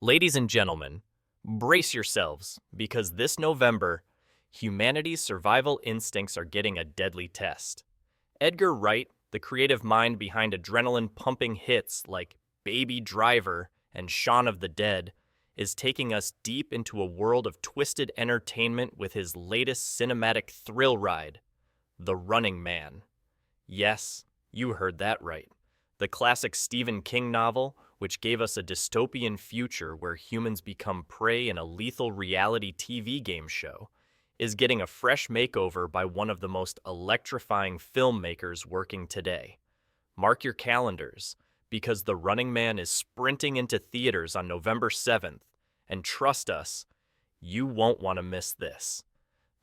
Ladies and gentlemen, brace yourselves because this November, humanity's survival instincts are getting a deadly test. Edgar Wright, the creative mind behind adrenaline-pumping hits like Baby Driver and Shaun of the Dead, is taking us deep into a world of twisted entertainment with his latest cinematic thrill ride, The Running Man. Yes, you heard that right. The classic Stephen King novel, which gave us a dystopian future where humans become prey in a lethal reality TV game show, is getting a fresh makeover by one of the most electrifying filmmakers working today. Mark your calendars, because The Running Man is sprinting into theaters on November 7th, and trust us, you won't want to miss this.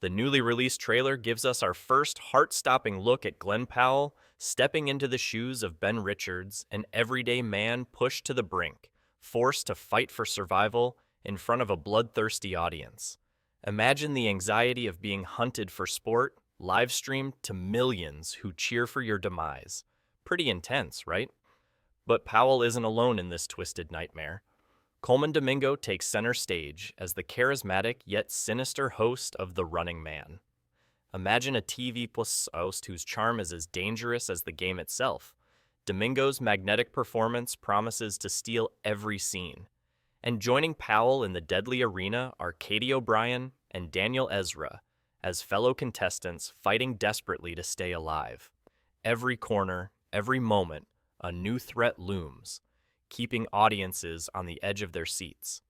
The newly released trailer gives us our first heart-stopping look at Glen Powell stepping into the shoes of Ben Richards, an everyday man pushed to the brink, forced to fight for survival in front of a bloodthirsty audience. Imagine the anxiety of being hunted for sport, live-streamed to millions who cheer for your demise. Pretty intense, right? But Powell isn't alone in this twisted nightmare. Colman Domingo takes center stage as the charismatic yet sinister host of The Running Man. Imagine a TV plus host whose charm is as dangerous as the game itself. Domingo's magnetic performance promises to steal every scene. And joining Powell in the deadly arena are Katie O'Brien and Daniel Ezra as fellow contestants fighting desperately to stay alive. Every corner, every moment, a new threat looms, keeping audiences on the edge of their seats.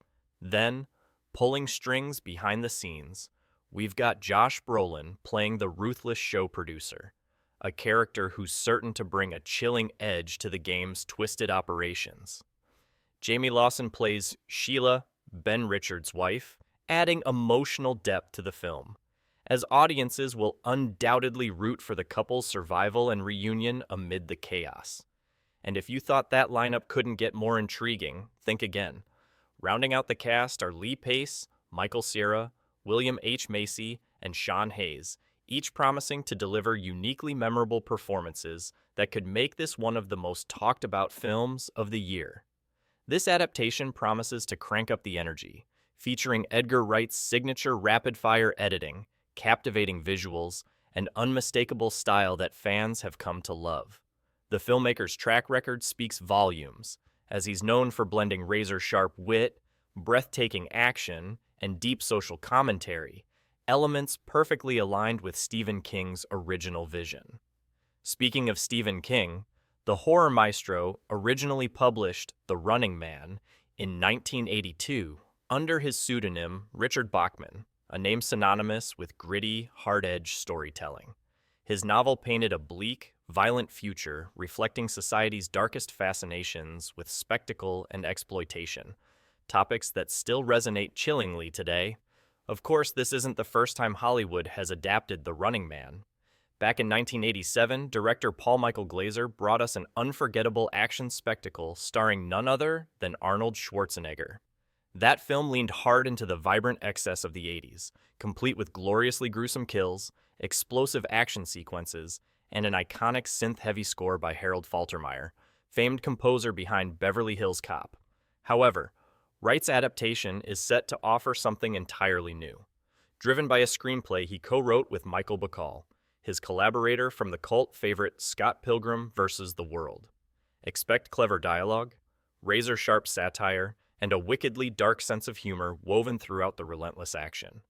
Then, pulling strings behind the scenes, we've got Josh Brolin playing the ruthless show producer, a character who's certain to bring a chilling edge to the game's twisted operations. Jamie Lawson plays Sheila, Ben Richards' wife, adding emotional depth to the film, as audiences will undoubtedly root for the couple's survival and reunion amid the chaos. And if you thought that lineup couldn't get more intriguing, think again. Rounding out the cast are Lee Pace, Michael Cera, William H. Macy, and Sean Hayes, each promising to deliver uniquely memorable performances that could make this one of the most talked about films of the year. This adaptation promises to crank up the energy, featuring Edgar Wright's signature rapid-fire editing, captivating visuals, and unmistakable style that fans have come to love. The filmmaker's track record speaks volumes, as he's known for blending razor-sharp wit, breathtaking action, and deep social commentary, elements perfectly aligned with Stephen King's original vision. Speaking of Stephen King, the horror maestro originally published The Running Man in 1982 under his pseudonym Richard Bachman, a name synonymous with gritty, hard-edged storytelling. His novel painted a bleak, violent future reflecting society's darkest fascinations with spectacle and exploitation, topics that still resonate chillingly today. Of course, this isn't the first time Hollywood has adapted The Running Man. Back in 1987, director Paul Michael Glaser brought us an unforgettable action spectacle starring none other than Arnold Schwarzenegger. That film leaned hard into the vibrant excess of the 80s, complete with gloriously gruesome kills, explosive action sequences, and an iconic synth-heavy score by Harold Faltermeyer, famed composer behind Beverly Hills Cop. However, Wright's adaptation is set to offer something entirely new. Driven by a screenplay he co-wrote with Michael Bacall, his collaborator from the cult favorite Scott Pilgrim vs. the World. Expect clever dialogue, razor-sharp satire, and a wickedly dark sense of humor woven throughout the relentless action.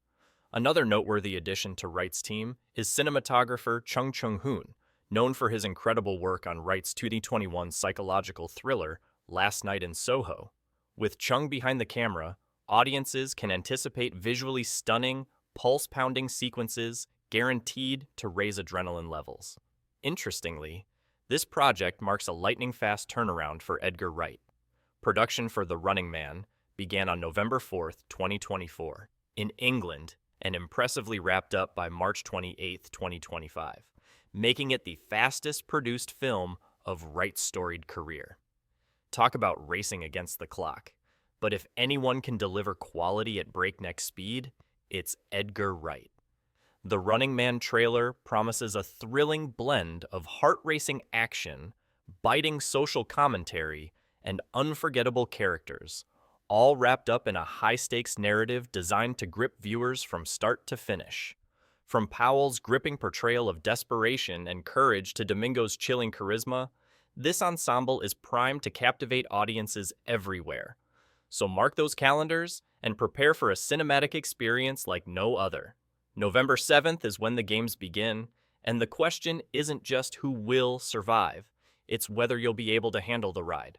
Another noteworthy addition to Wright's team is cinematographer Chung Chung-hoon, known for his incredible work on Wright's 2021 psychological thriller Last Night in Soho. With Chung behind the camera, audiences can anticipate visually stunning, pulse-pounding sequences guaranteed to raise adrenaline levels. Interestingly, this project marks a lightning-fast turnaround for Edgar Wright. Production for The Running Man began on November 4th, 2024, in England, and impressively wrapped up by March 28, 2025, making it the fastest-produced film of Wright's storied career. Talk about racing against the clock. But if anyone can deliver quality at breakneck speed, it's Edgar Wright. The Running Man trailer promises a thrilling blend of heart-racing action, biting social commentary, and unforgettable characters, all wrapped up in a high-stakes narrative designed to grip viewers from start to finish. From Powell's gripping portrayal of desperation and courage to Domingo's chilling charisma, this ensemble is primed to captivate audiences everywhere. So mark those calendars and prepare for a cinematic experience like no other. November 7th is when the games begin, and the question isn't just who will survive, it's whether you'll be able to handle the ride.